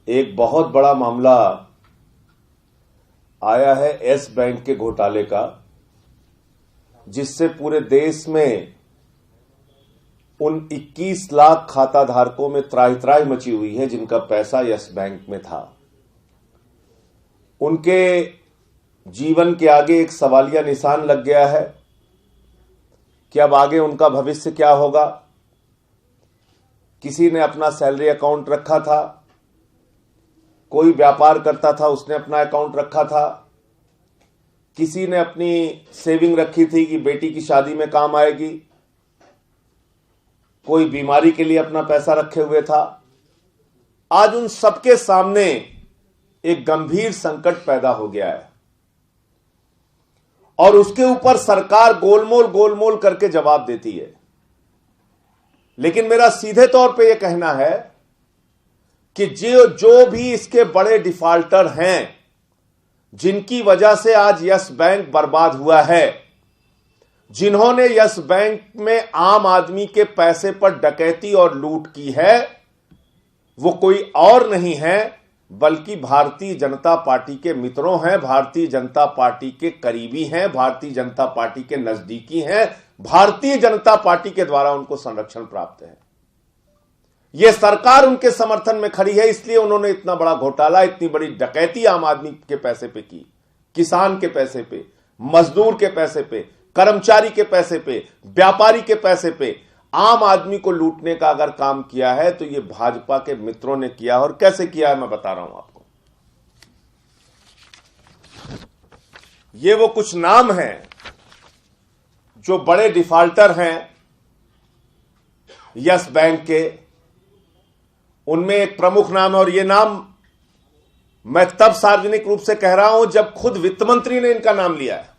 एक बहुत बड़ा मामला आया है येस बैंक के घोटाले का, जिससे पूरे देश में उन 21 लाख खाता धारकों में त्राही मची हुई है जिनका पैसा येस बैंक में था। उनके जीवन के आगे एक सवालिया निशान लग गया है कि अब आगे उनका भविष्य क्या होगा। किसी ने अपना सैलरी अकाउंट रखा था, कोई व्यापार करता था उसने अपना अकाउंट रखा था, किसी ने अपनी सेविंग रखी थी कि बेटी की शादी में काम आएगी, कोई बीमारी के लिए अपना पैसा रखे हुए था। आज उन सबके सामने एक गंभीर संकट पैदा हो गया है और उसके ऊपर सरकार गोलमोल करके जवाब देती है। लेकिन मेरा सीधे तौर पे यह कहना है कि जो भी इसके बड़े डिफाल्टर हैं, जिनकी वजह से आज यस बैंक बर्बाद हुआ है, जिन्होंने यस बैंक में आम आदमी के पैसे पर डकैती और लूट की है, वो कोई और नहीं है बल्कि भारतीय जनता पार्टी के मित्रों हैं, भारतीय जनता पार्टी के करीबी हैं, भारतीय जनता पार्टी के नजदीकी हैं, भारतीय जनता पार्टी के द्वारा उनको संरक्षण प्राप्त है। यह सरकार उनके समर्थन में खड़ी है, इसलिए उन्होंने इतना बड़ा घोटाला, इतनी बड़ी डकैती आम आदमी के पैसे पे की, किसान के पैसे पे, मजदूर के पैसे पे, कर्मचारी के पैसे पे, व्यापारी के पैसे पे आम आदमी को लूटने का अगर काम किया है तो यह भाजपा के मित्रों ने किया। और कैसे किया है मैं बता रहा हूं आपको। ये वो कुछ नाम हैं जो बड़े डिफाल्टर हैं यस बैंक के। उनमें एक प्रमुख नाम है और यह नाम मैं तब सार्वजनिक रूप से कह रहा हूं जब खुद वित्त मंत्री ने इनका नाम लिया है।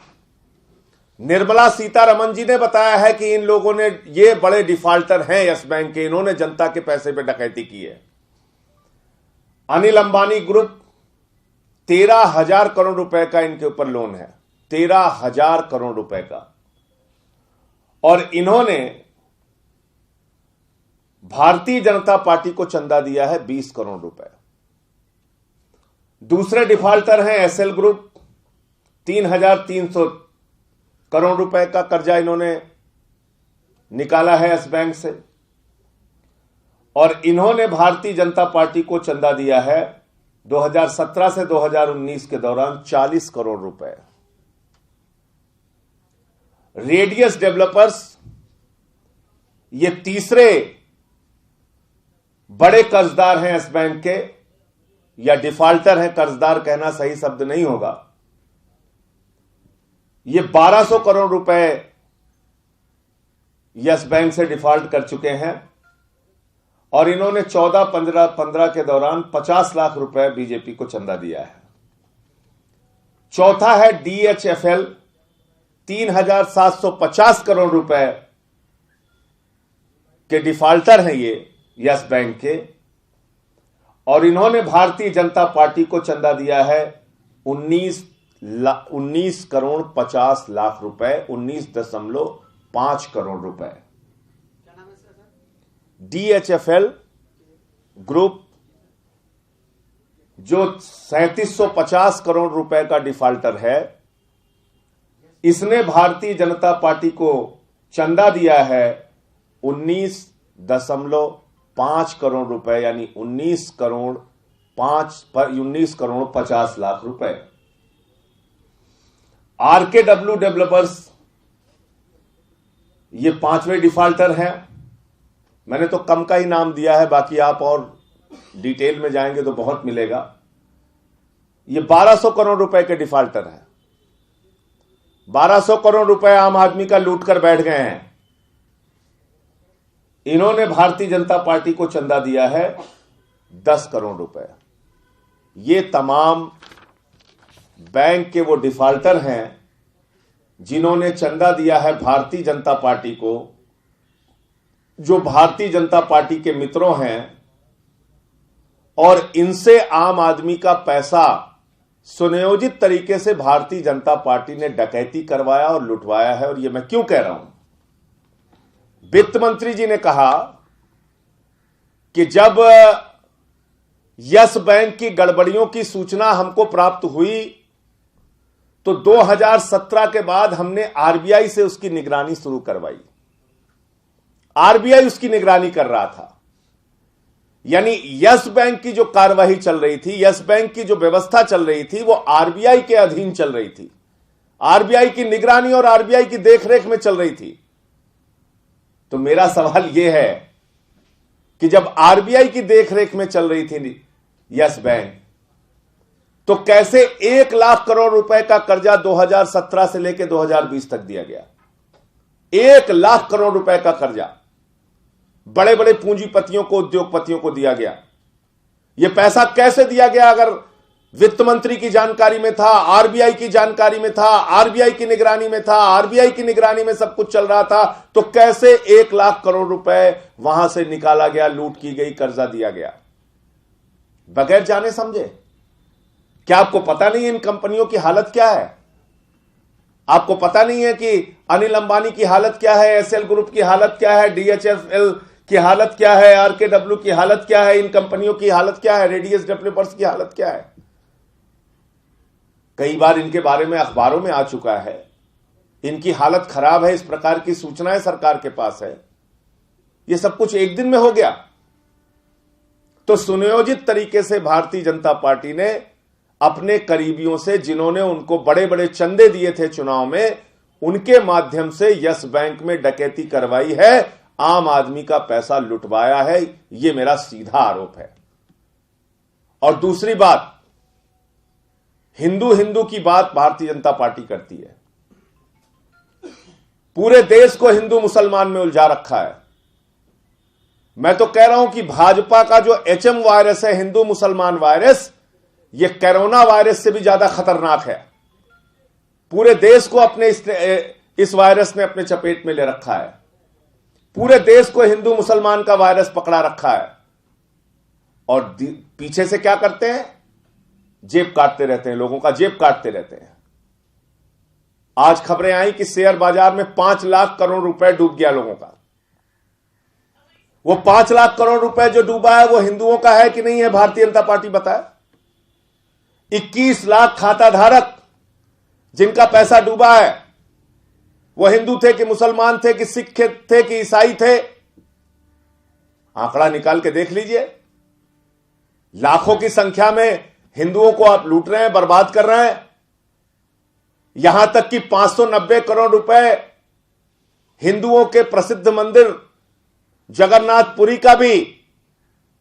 निर्मला सीतारमण जी ने बताया है कि इन लोगों ने, ये बड़े डिफाल्टर हैं यस बैंक के, इन्होंने जनता के पैसे पे डकैती की है। अनिल अंबानी ग्रुप 13,000 करोड़ रुपए का इनके ऊपर लोन है, 13,000 करोड़ रुपए का। और इन्होंने भारतीय जनता पार्टी को चंदा दिया है 20 करोड़ रुपए। दूसरे डिफाल्टर हैं एसएल ग्रुप, 3,300 करोड़ रुपए का कर्जा इन्होंने निकाला है यस बैंक से। और इन्होंने भारतीय जनता पार्टी को चंदा दिया है 2017 से 2019 के दौरान 40 करोड़ रुपए। रेडियस डेवलपर्स, ये तीसरे बड़े कर्जदार हैं यस बैंक के, या डिफाल्टर हैं, कर्जदार कहना सही शब्द नहीं होगा। ये 1200 करोड़ रुपए यस बैंक से डिफॉल्ट कर चुके हैं और इन्होंने 14-15 के दौरान 50 लाख रुपए बीजेपी को चंदा दिया है। चौथा है डीएचएफएल, 3,750 करोड़ रुपए के डिफॉल्टर हैं ये यस बैंक के, और इन्होंने भारतीय जनता पार्टी को चंदा दिया है 19 करोड़ 50 लाख रुपए, 19.5 करोड़ रुपए। डीएचएफएल ग्रुप जो 3750 करोड़ रुपए का डिफाल्टर है, इसने भारतीय जनता पार्टी को चंदा दिया है 19.5 करोड़ रुपए, यानी 19 करोड़ 50 लाख रुपए। आरकेडब्ल्यू डेवलपर्स, ये 5वें डिफाल्टर हैं। मैंने तो कम का ही नाम दिया है, बाकी आप और डिटेल में जाएंगे तो बहुत मिलेगा। ये 1200 करोड़ रुपए के डिफाल्टर हैं। 1200 करोड़ रुपए आम आदमी का लूट कर बैठ गए हैं। इन्होंने भारतीय जनता पार्टी को चंदा दिया है 10 करोड़ रुपए। ये तमाम बैंक के वो डिफाल्टर हैं जिन्होंने चंदा दिया है भारतीय जनता पार्टी को, जो भारतीय जनता पार्टी के मित्रों हैं, और इनसे आम आदमी का पैसा सुनियोजित तरीके से भारतीय जनता पार्टी ने डकैती करवाया और लुटवाया है। और यह मैं क्यों कह रहा हूं? वित्त मंत्री जी ने कहा कि जब यस बैंक की गड़बड़ियों की सूचना हमको प्राप्त हुई तो 2017 के बाद हमने आरबीआई से उसकी निगरानी शुरू करवाई। आरबीआई उसकी निगरानी कर रहा था, यानी यस बैंक की जो कार्यवाही चल रही थी, यस बैंक की जो व्यवस्था चल रही थी, वो आरबीआई के अधीन चल रही थी, आरबीआई की निगरानी और आरबीआई की देखरेख में चल रही थी। तो मेरा सवाल यह है कि जब आरबीआई की देखरेख में चल रही थी यस बैंक, तो कैसे 1 लाख करोड़ रुपए का कर्जा 2017 से लेकर 2020 तक दिया गया? 1 लाख करोड़ रुपए का कर्जा बड़े बड़े पूंजीपतियों को, उद्योगपतियों को दिया गया। यह पैसा कैसे दिया गया? अगर वित्त मंत्री की जानकारी में था, आरबीआई की जानकारी में था, आरबीआई की निगरानी में था, आरबीआई की निगरानी में सब कुछ चल रहा था, तो कैसे 1 लाख करोड़ रुपए वहां से निकाला गया, लूट की गई, कर्जा दिया गया बगैर जाने समझे? क्या आपको पता नहीं इन कंपनियों की हालत क्या है? आपको पता नहीं है कि अनिल अंबानी की हालत क्या है, एसएल ग्रुप की हालत क्या है, डीएचएफएल की हालत क्या है, आरकेडब्ल्यू की हालत क्या है, इन कंपनियों की हालत क्या है, रेडियस डेवलपर्स की हालत क्या है? कई बार इनके बारे में अखबारों में आ चुका है, इनकी हालत खराब है, इस प्रकार की सूचनाएं सरकार के पास है। यह सब कुछ एक दिन में हो गया। तो सुनियोजित तरीके से भारतीय जनता पार्टी ने अपने करीबियों से, जिन्होंने उनको बड़े बड़े चंदे दिए थे चुनाव में, उनके माध्यम से यस बैंक में डकैती करवाई है, आम आदमी का पैसा लुटवाया है। यह मेरा सीधा आरोप है। और दूसरी बात, हिंदू हिंदू की बात भारतीय जनता पार्टी करती है। पूरे देश को हिंदू मुसलमान में उलझा रखा है। मैं तो कह रहा हूं कि भाजपा का जो एचएम वायरस है, हिंदू मुसलमान वायरस, यह कोरोना वायरस से भी ज्यादा खतरनाक है। पूरे देश को अपने इस वायरस ने अपने चपेट में ले रखा है। पूरे देश को हिंदू मुसलमान का वायरस पकड़ा रखा है। और पीछे से क्या करते हैं? जेब काटते रहते हैं, लोगों का जेब काटते रहते हैं। आज खबरें आई कि शेयर बाजार में 5 लाख करोड़ रुपए डूब गया लोगों का। वो 5 लाख करोड़ रुपए जो डूबा है, वो हिंदुओं का है कि नहीं है? भारतीय जनता पार्टी बताए। 21 लाख खाता धारक जिनका पैसा डूबा है, वो हिंदू थे कि मुसलमान थे कि सिख थे कि ईसाई थे? आंकड़ा निकाल के देख लीजिए। लाखों की संख्या में हिंदुओं को आप लूट रहे हैं, बर्बाद कर रहे हैं। यहां तक कि 590 करोड़ रुपए हिंदुओं के प्रसिद्ध मंदिर जगन्नाथपुरी का भी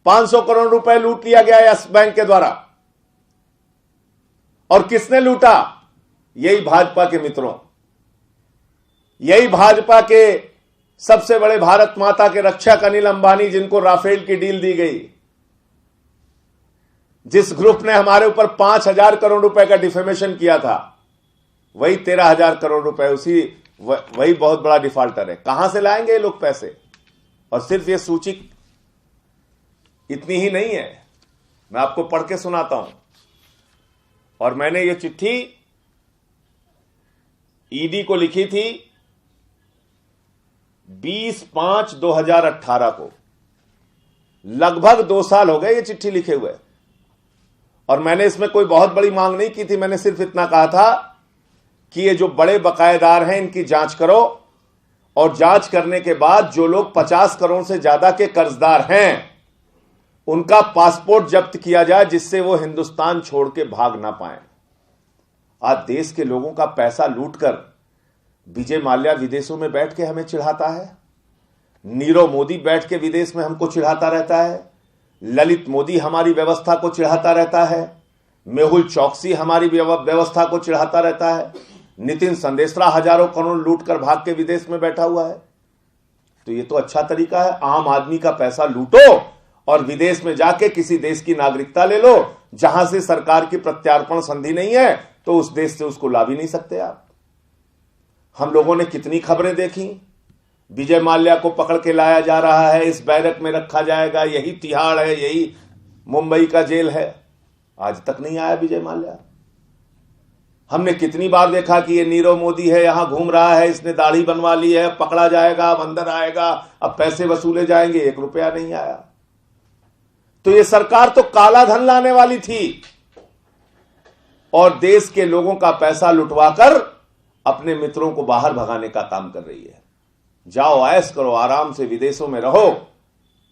500 करोड़ रुपए लूट लिया गया यस बैंक के द्वारा। और किसने लूटा? यही भाजपा के मित्रों, यही भाजपा के सबसे बड़े भारत माता के रक्षक अनिल अंबानी, जिनको राफेल की डील दी गई। जिस ग्रुप ने हमारे ऊपर 5,000 करोड़ रुपए का डिफेमेशन किया था, वही 13,000 करोड़ रुपए, वही बहुत बड़ा डिफॉल्टर है। कहां से लाएंगे ये लोग पैसे? और सिर्फ ये सूची इतनी ही नहीं है, मैं आपको पढ़ के सुनाता हूं। और मैंने ये चिट्ठी ईडी को लिखी थी 20/5/2018 को। लगभग 2 साल हो गए ये चिट्ठी लिखे हुए। और मैंने इसमें कोई बहुत बड़ी मांग नहीं की थी। मैंने सिर्फ इतना कहा था कि ये जो बड़े बकायेदार हैं, इनकी जांच करो, और जांच करने के बाद जो लोग 50 करोड़ से ज्यादा के कर्जदार हैं, उनका पासपोर्ट जब्त किया जाए, जिससे वो हिंदुस्तान छोड़ के भाग ना पाए। आज देश के लोगों का पैसा लूटकर विजय माल्या विदेशों में बैठ के हमें चिढ़ाता है, नीरव मोदी बैठ के विदेश में हमको चिढ़ाता रहता है, ललित मोदी हमारी व्यवस्था को चिढ़ाता रहता है, मेहुल चौकसी हमारी व्यवस्था को चिढ़ाता रहता है, नितिन संदेशरा हजारों करोड़ लूटकर भाग के विदेश में बैठा हुआ है। तो ये तो अच्छा तरीका है, आम आदमी का पैसा लूटो और विदेश में जाके किसी देश की नागरिकता ले लो, जहां से सरकार की प्रत्यार्पण संधि नहीं है, तो उस देश से उसको ला भी नहीं सकते आप। हम लोगों ने कितनी खबरें देखी, विजय माल्या को पकड़ के लाया जा रहा है, इस बैरक में रखा जाएगा, यही तिहाड़ है, यही मुंबई का जेल है। आज तक नहीं आया विजय माल्या। हमने कितनी बार देखा कि ये नीरव मोदी है, यहां घूम रहा है, इसने दाढ़ी बनवा ली है, पकड़ा जाएगा, अब अंदर आएगा, अब पैसे वसूले जाएंगे, 1 रुपया नहीं आया। तो ये सरकार तो काला धन लाने वाली थी और देश के लोगों का पैसा लुटवाकर अपने मित्रों को बाहर भगाने का काम कर रही है। जाओ ऐश करो, आराम से विदेशों में रहो,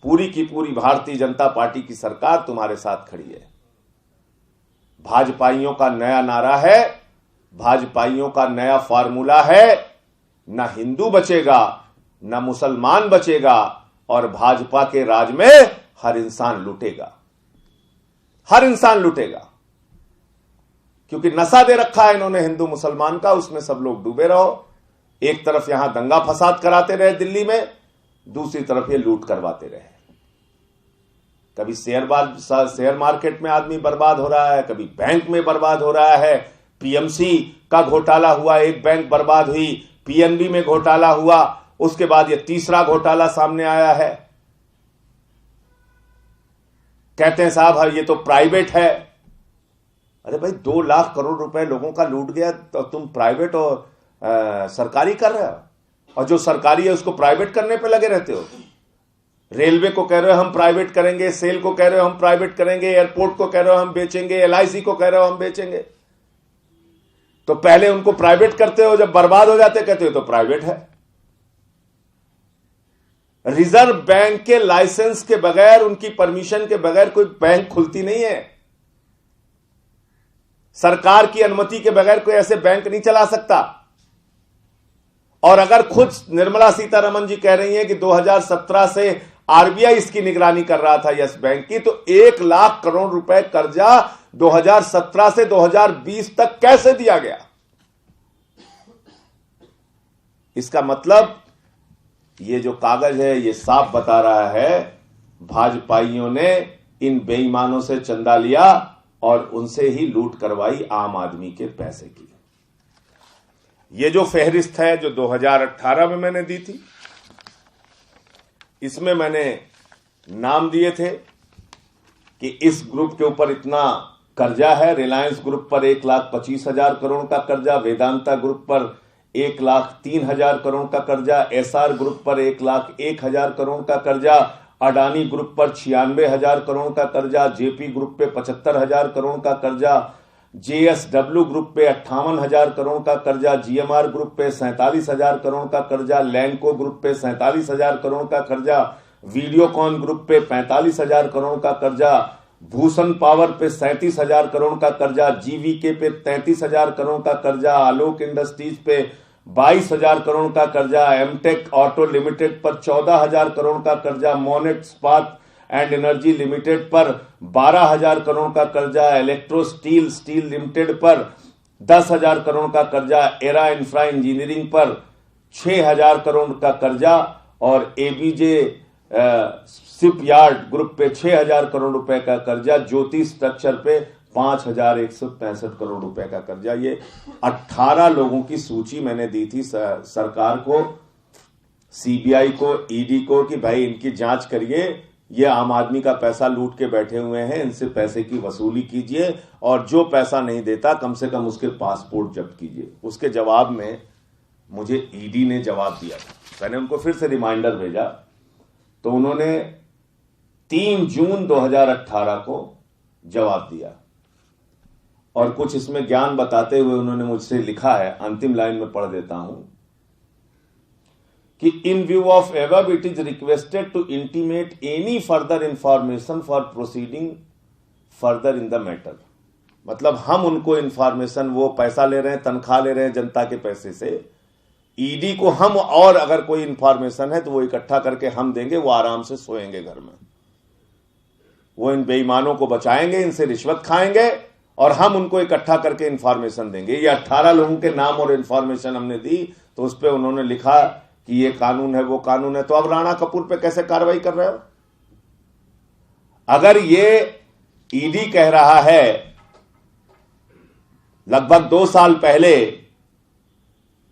पूरी की पूरी भारतीय जनता पार्टी की सरकार तुम्हारे साथ खड़ी है। भाजपाइयों का नया नारा है, भाजपाइयों का नया फार्मूला है, ना हिंदू बचेगा ना मुसलमान बचेगा और भाजपा के राज में हर इंसान लूटेगा, हर इंसान लूटेगा। क्योंकि नशा दे रखा है इन्होंने हिंदू मुसलमान का, उसमें सब लोग डूबे रहो। एक तरफ यहां दंगा फसाद कराते रहे दिल्ली में, दूसरी तरफ ये लूट करवाते रहे। कभी शेयर मार्केट में आदमी बर्बाद हो रहा है, कभी बैंक में बर्बाद हो रहा है। पीएमसी का घोटाला हुआ, एक बैंक बर्बाद हुई, पीएनबी में घोटाला हुआ, उसके बाद ये तीसरा घोटाला सामने आया है। कहते हैं साहब ये तो प्राइवेट है। अरे भाई 2 लाख करोड़ रुपए लोगों का लूट गया तो तुम प्राइवेट और सरकारी कर रहे हो, और जो सरकारी है उसको प्राइवेट करने पे लगे रहते हो। रेलवे को कह रहे हो हम प्राइवेट करेंगे, सेल को कह रहे हो हम प्राइवेट करेंगे, एयरपोर्ट को कह रहे हो हम बेचेंगे, एलआईसी को कह रहे हो हम बेचेंगे। तो पहले उनको प्राइवेट करते हो, जब बर्बाद हो जाते कहते हो तो प्राइवेट है। रिजर्व बैंक के लाइसेंस के बगैर, उनकी परमिशन के बगैर कोई बैंक खुलती नहीं है। सरकार की अनुमति के बगैर कोई ऐसे बैंक नहीं चला सकता। और अगर खुद निर्मला सीतारमण जी कह रही हैं कि 2017 से आरबीआई इसकी निगरानी कर रहा था यस बैंक की, तो 1 लाख करोड़ रुपए कर्जा 2017 से 2020 तक कैसे दिया गया? इसका मतलब ये जो कागज है ये साफ बता रहा है भाजपाइयों ने इन बेईमानों से चंदा लिया और उनसे ही लूट करवाई आम आदमी के पैसे की। ये जो फहरिस्त है जो 2018 में मैंने दी थी, इसमें मैंने नाम दिए थे कि इस ग्रुप के ऊपर इतना कर्जा है। रिलायंस ग्रुप पर 1,25,000 करोड़ का कर्जा, वेदांता ग्रुप पर 1,03,000 करोड़ का कर्जा, एसआर ग्रुप पर 1,01,000 करोड़ का कर्जा, अडानी ग्रुप पर 96,000 करोड़ का कर्जा, जेपी ग्रुप पे 75,000 करोड़ का कर्जा, जेएसडब्ल्यू ग्रुप पे 58,000 करोड़ का कर्जा, जीएमआर ग्रुप पे 47,000 करोड़ का कर्जा, लैंको ग्रुप पे 47,000 करोड़ का कर्जा, वीडियोकॉन ग्रुप पे 45,000 करोड़ का कर्जा, भूषण पावर पे 37,000 करोड़ का कर्जा, जीवीके पे 33,000 करोड़ का कर्जा, आलोक इंडस्ट्रीज पे 22,000 करोड़ का कर्जा, एमटेक ऑटो लिमिटेड पर 14,000 करोड़ का कर्जा, मोनेट इस्पात एंड एनर्जी लिमिटेड पर 12,000 करोड़ का कर्जा, इलेक्ट्रो स्टील लिमिटेड पर 10,000 करोड़ का कर्जा, एरा इंफ्रा इंजीनियरिंग पर 6,000 करोड़ का कर्जा और एबीजे शिपयार्ड ग्रुप पे 6,000 करोड़ रुपए का कर्जा, ज्योति स्ट्रक्चर पे 5,165 करोड़ रुपए का कर्जा। ये 18 लोगों की सूची मैंने दी थी सरकार को, सीबीआई को, ईडी को कि भाई इनकी जांच करिए, ये आम आदमी का पैसा लूट के बैठे हुए हैं, इनसे पैसे की वसूली कीजिए और जो पैसा नहीं देता कम से कम उसके पासपोर्ट जब्त कीजिए। उसके जवाब में मुझे ईडी ने जवाब दिया था। मैंने उनको फिर से रिमाइंडर भेजा तो उन्होंने 3 जून 2018 को जवाब दिया और कुछ इसमें ज्ञान बताते हुए उन्होंने मुझसे लिखा है, अंतिम लाइन में पढ़ देता हूं कि in view of above it is requested to intimate any further information for proceeding further in the matter. मतलब हम उनको इंफॉर्मेशन, वो पैसा ले रहे हैं, तनख्वाह ले रहे हैं जनता के पैसे से, ईडी को हम और अगर कोई इंफॉर्मेशन है तो वो इकट्ठा करके हम देंगे, वो आराम से सोएंगे घर में, वो इन बेईमानों को बचाएंगे, इनसे रिश्वत खाएंगे और हम उनको इकट्ठा करके इंफॉर्मेशन देंगे। ये 18 लोगों के नाम और इंफॉर्मेशन हमने दी तो उस पर उन्होंने लिखा कि ये कानून है, वो कानून है। तो अब राणा कपूर पे कैसे कार्रवाई कर रहे हो? अगर ये ईडी कह रहा है लगभग 2 साल पहले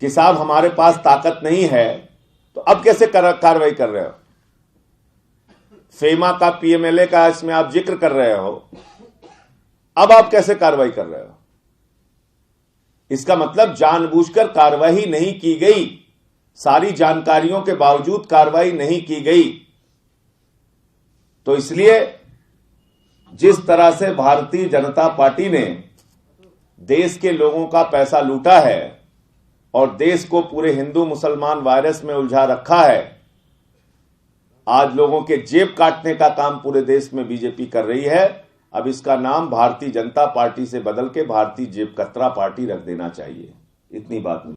कि साहब हमारे पास ताकत नहीं है, तो अब कैसे कार्रवाई कर रहे हो? फेमा का, पीएमएलए का इसमें आप जिक्र कर रहे हो, अब आप कैसे कार्रवाई कर रहे हो? इसका मतलब जानबूझकर कार्रवाई नहीं की गई, सारी जानकारियों के बावजूद कार्रवाई नहीं की गई। तो इसलिए जिस तरह से भारतीय जनता पार्टी ने देश के लोगों का पैसा लूटा है और देश को पूरे हिंदू मुसलमान वायरस में उलझा रखा है, आज लोगों के जेब काटने का काम पूरे देश में बीजेपी कर रही है। अब इसका नाम भारतीय जनता पार्टी से बदल के भारतीय जेब कतरा पार्टी रख देना चाहिए। इतनी बात नहीं।